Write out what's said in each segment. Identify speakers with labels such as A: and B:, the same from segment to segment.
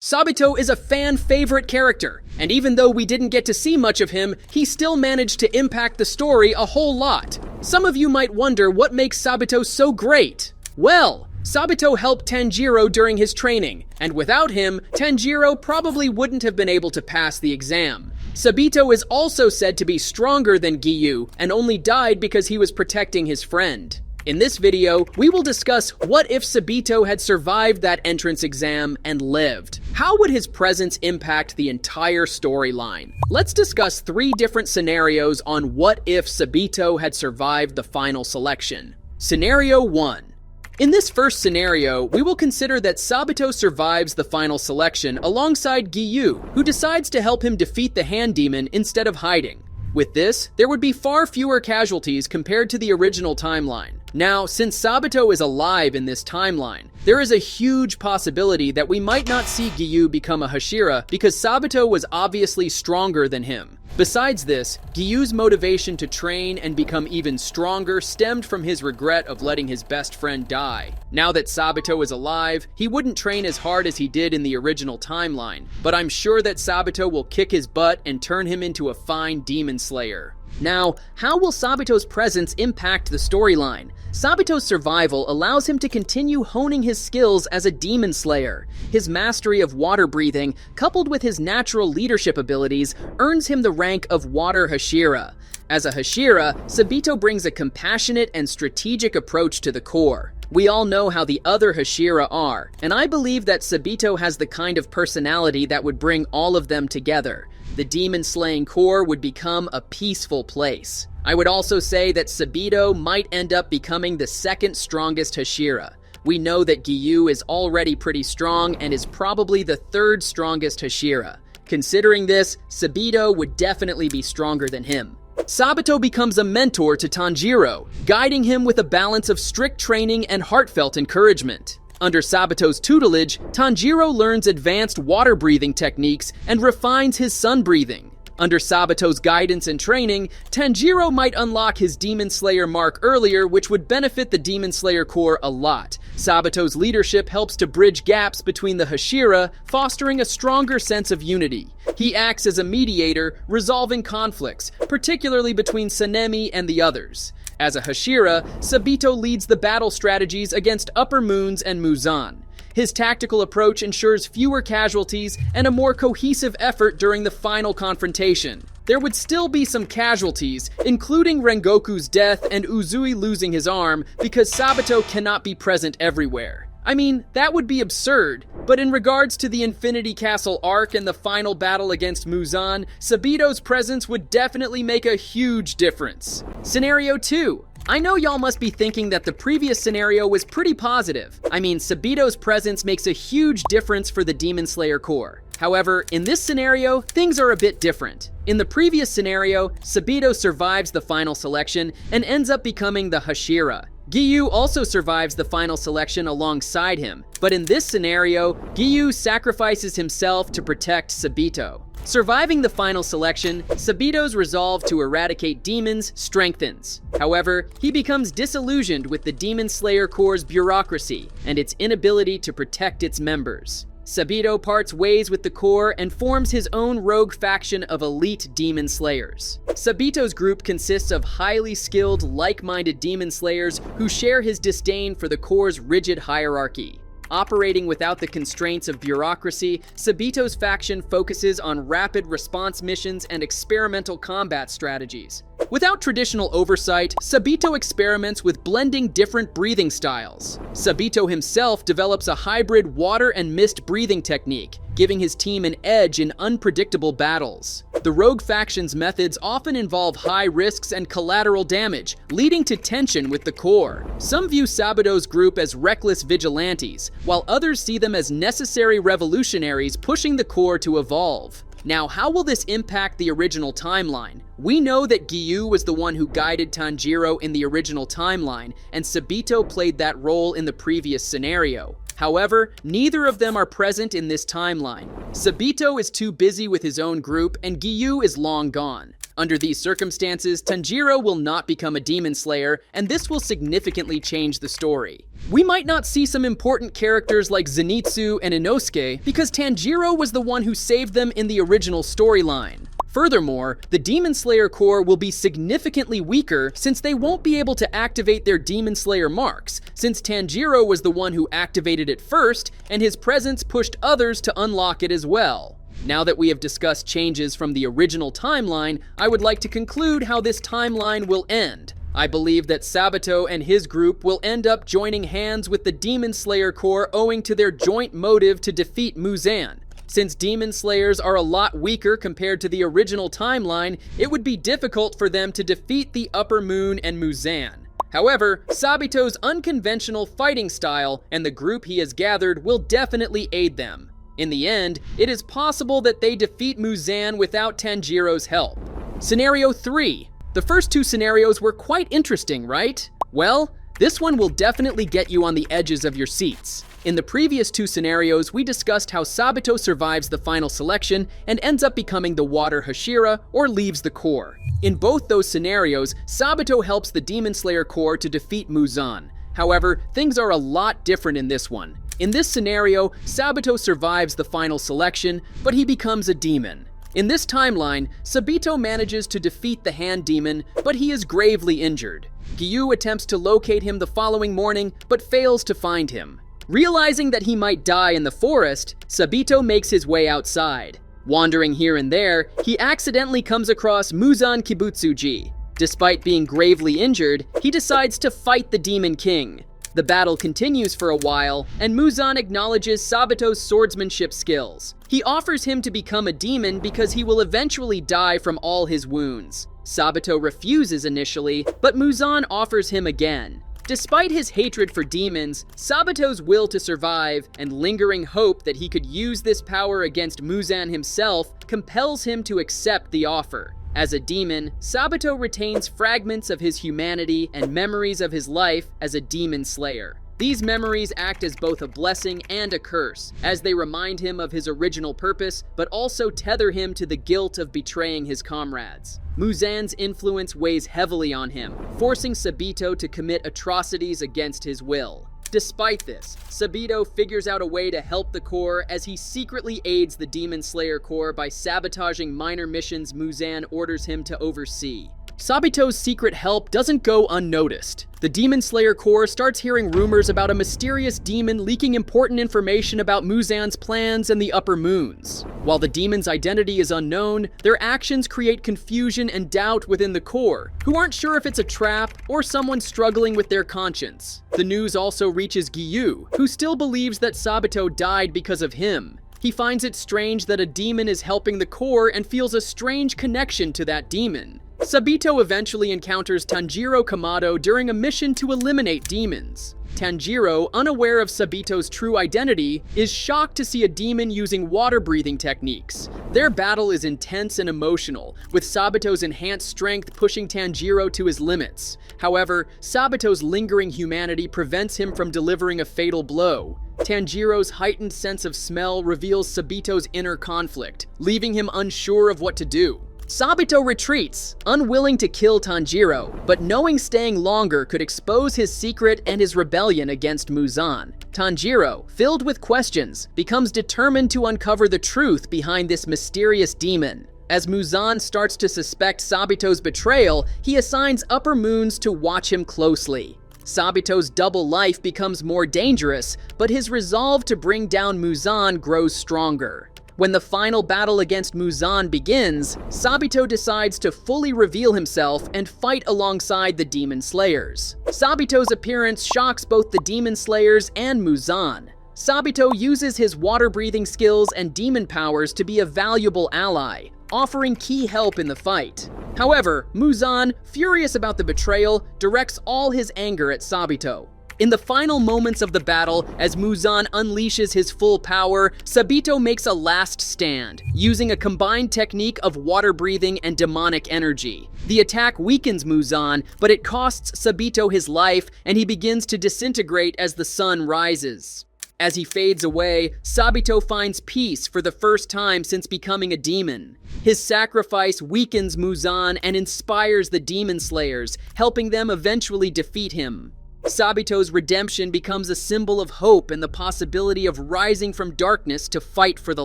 A: Sabito is a fan-favorite character, and even though we didn't get to see much of him, he still managed to impact the story a whole lot. Some of you might wonder what makes Sabito so great. Well, Sabito helped Tanjiro during his training, and without him, Tanjiro probably wouldn't have been able to pass the exam. Sabito is also said to be stronger than Giyu, and only died because he was protecting his friend. In this video, we will discuss what if Sabito had survived that entrance exam and lived. How would his presence impact the entire storyline? Let's discuss 3 different scenarios on what if Sabito had survived the final selection. Scenario 1. In this first scenario, we will consider that Sabito survives the final selection alongside Giyu, who decides to help him defeat the hand demon instead of hiding. With this, there would be far fewer casualties compared to the original timeline. Now, since Sabito is alive in this timeline, there is a huge possibility that we might not see Giyu become a Hashira because Sabito was obviously stronger than him. Besides this, Giyu's motivation to train and become even stronger stemmed from his regret of letting his best friend die. Now that Sabito is alive, he wouldn't train as hard as he did in the original timeline, but I'm sure that Sabito will kick his butt and turn him into a fine demon slayer. Now, how will Sabito's presence impact the storyline? Sabito's survival allows him to continue honing his skills as a demon slayer. His mastery of water breathing, coupled with his natural leadership abilities, earns him the rank of Water Hashira. As a Hashira, Sabito brings a compassionate and strategic approach to the core. We all know how the other Hashira are, and I believe that Sabito has the kind of personality that would bring all of them together. The demon-slaying core would become a peaceful place. I would also say that Sabito might end up becoming the second strongest Hashira. We know that Giyu is already pretty strong and is probably the third strongest Hashira. Considering this, Sabito would definitely be stronger than him. Sabito becomes a mentor to Tanjiro, guiding him with a balance of strict training and heartfelt encouragement. Under Sabito's tutelage, Tanjiro learns advanced water-breathing techniques and refines his sun-breathing. Under Sabito's guidance and training, Tanjiro might unlock his Demon Slayer mark earlier, which would benefit the Demon Slayer Corps a lot. Sabito's leadership helps to bridge gaps between the Hashira, fostering a stronger sense of unity. He acts as a mediator, resolving conflicts, particularly between Sanemi and the others. As a Hashira, Sabito leads the battle strategies against Upper Moons and Muzan. His tactical approach ensures fewer casualties and a more cohesive effort during the final confrontation. There would still be some casualties, including Rengoku's death and Uzui losing his arm, because Sabito cannot be present everywhere. I mean, that would be absurd, but in regards to the Infinity Castle arc and the final battle against Muzan, Sabito's presence would definitely make a huge difference. Scenario 2. I know y'all must be thinking that the previous scenario was pretty positive. I mean, Sabito's presence makes a huge difference for the Demon Slayer Corps. However, in this scenario, things are a bit different. In the previous scenario, Sabito survives the final selection and ends up becoming the Hashira. Giyu also survives the final selection alongside him, but in this scenario, Giyu sacrifices himself to protect Sabito. Surviving the final selection, Sabito's resolve to eradicate demons strengthens. However, he becomes disillusioned with the Demon Slayer Corps' bureaucracy and its inability to protect its members. Sabito parts ways with the Corps and forms his own rogue faction of elite demon slayers. Sabito's group consists of highly skilled, like-minded demon slayers who share his disdain for the Corps' rigid hierarchy. Operating without the constraints of bureaucracy, Sabito's faction focuses on rapid response missions and experimental combat strategies. Without traditional oversight, Sabito experiments with blending different breathing styles. Sabito himself develops a hybrid water and mist breathing technique, giving his team an edge in unpredictable battles. The rogue faction's methods often involve high risks and collateral damage, leading to tension with the Corps. Some view Sabito's group as reckless vigilantes, while others see them as necessary revolutionaries pushing the Corps to evolve. Now, how will this impact the original timeline? We know that Giyu was the one who guided Tanjiro in the original timeline, and Sabito played that role in the previous scenario. However, neither of them are present in this timeline. Sabito is too busy with his own group, and Giyu is long gone. Under these circumstances, Tanjiro will not become a demon slayer, and this will significantly change the story. We might not see some important characters like Zenitsu and Inosuke because Tanjiro was the one who saved them in the original storyline. Furthermore, the Demon Slayer Corps will be significantly weaker since they won't be able to activate their Demon Slayer marks, since Tanjiro was the one who activated it first, and his presence pushed others to unlock it as well. Now that we have discussed changes from the original timeline, I would like to conclude how this timeline will end. I believe that Sabito and his group will end up joining hands with the Demon Slayer Corps owing to their joint motive to defeat Muzan. Since Demon Slayers are a lot weaker compared to the original timeline, it would be difficult for them to defeat the Upper Moon and Muzan. However, Sabito's unconventional fighting style and the group he has gathered will definitely aid them. In the end, it is possible that they defeat Muzan without Tanjiro's help. Scenario 3. The first two scenarios were quite interesting, right? Well, this one will definitely get you on the edges of your seats. In the previous two scenarios, we discussed how Sabito survives the final selection and ends up becoming the Water Hashira or leaves the Corps. In both those scenarios, Sabito helps the Demon Slayer Corps to defeat Muzan. However, things are a lot different in this one. In this scenario, Sabito survives the final selection, but he becomes a demon. In this timeline, Sabito manages to defeat the Hand Demon, but he is gravely injured. Giyu attempts to locate him the following morning, but fails to find him. Realizing that he might die in the forest, Sabito makes his way outside. Wandering here and there, he accidentally comes across Muzan Kibutsuji. Despite being gravely injured, he decides to fight the Demon King. The battle continues for a while, and Muzan acknowledges Sabito's swordsmanship skills. He offers him to become a demon because he will eventually die from all his wounds. Sabito refuses initially, but Muzan offers him again. Despite his hatred for demons, Sabito's will to survive and lingering hope that he could use this power against Muzan himself compels him to accept the offer. As a demon, Sabito retains fragments of his humanity and memories of his life as a demon slayer. These memories act as both a blessing and a curse, as they remind him of his original purpose, but also tether him to the guilt of betraying his comrades. Muzan's influence weighs heavily on him, forcing Sabito to commit atrocities against his will. Despite this, Sabito figures out a way to help the Corps as he secretly aids the Demon Slayer Corps by sabotaging minor missions Muzan orders him to oversee. Sabito's secret help doesn't go unnoticed. The Demon Slayer Corps starts hearing rumors about a mysterious demon leaking important information about Muzan's plans and the Upper Moons. While the demon's identity is unknown, their actions create confusion and doubt within the Corps, who aren't sure if it's a trap or someone struggling with their conscience. The news also reaches Giyu, who still believes that Sabito died because of him. He finds it strange that a demon is helping the Corps and feels a strange connection to that demon. Sabito eventually encounters Tanjiro Kamado during a mission to eliminate demons. Tanjiro, unaware of Sabito's true identity, is shocked to see a demon using water-breathing techniques. Their battle is intense and emotional, with Sabito's enhanced strength pushing Tanjiro to his limits. However, Sabito's lingering humanity prevents him from delivering a fatal blow. Tanjiro's heightened sense of smell reveals Sabito's inner conflict, leaving him unsure of what to do. Sabito retreats, unwilling to kill Tanjiro, but knowing staying longer could expose his secret and his rebellion against Muzan. Tanjiro, filled with questions, becomes determined to uncover the truth behind this mysterious demon. As Muzan starts to suspect Sabito's betrayal, he assigns Upper Moons to watch him closely. Sabito's double life becomes more dangerous, but his resolve to bring down Muzan grows stronger. When the final battle against Muzan begins, Sabito decides to fully reveal himself and fight alongside the Demon Slayers. Sabito's appearance shocks both the Demon Slayers and Muzan. Sabito uses his water-breathing skills and demon powers to be a valuable ally, offering key help in the fight. However, Muzan, furious about the betrayal, directs all his anger at Sabito. In the final moments of the battle, as Muzan unleashes his full power, Sabito makes a last stand, using a combined technique of water breathing and demonic energy. The attack weakens Muzan, but it costs Sabito his life, and he begins to disintegrate as the sun rises. As he fades away, Sabito finds peace for the first time since becoming a demon. His sacrifice weakens Muzan and inspires the demon slayers, helping them eventually defeat him. Sabito's redemption becomes a symbol of hope and the possibility of rising from darkness to fight for the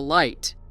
A: light.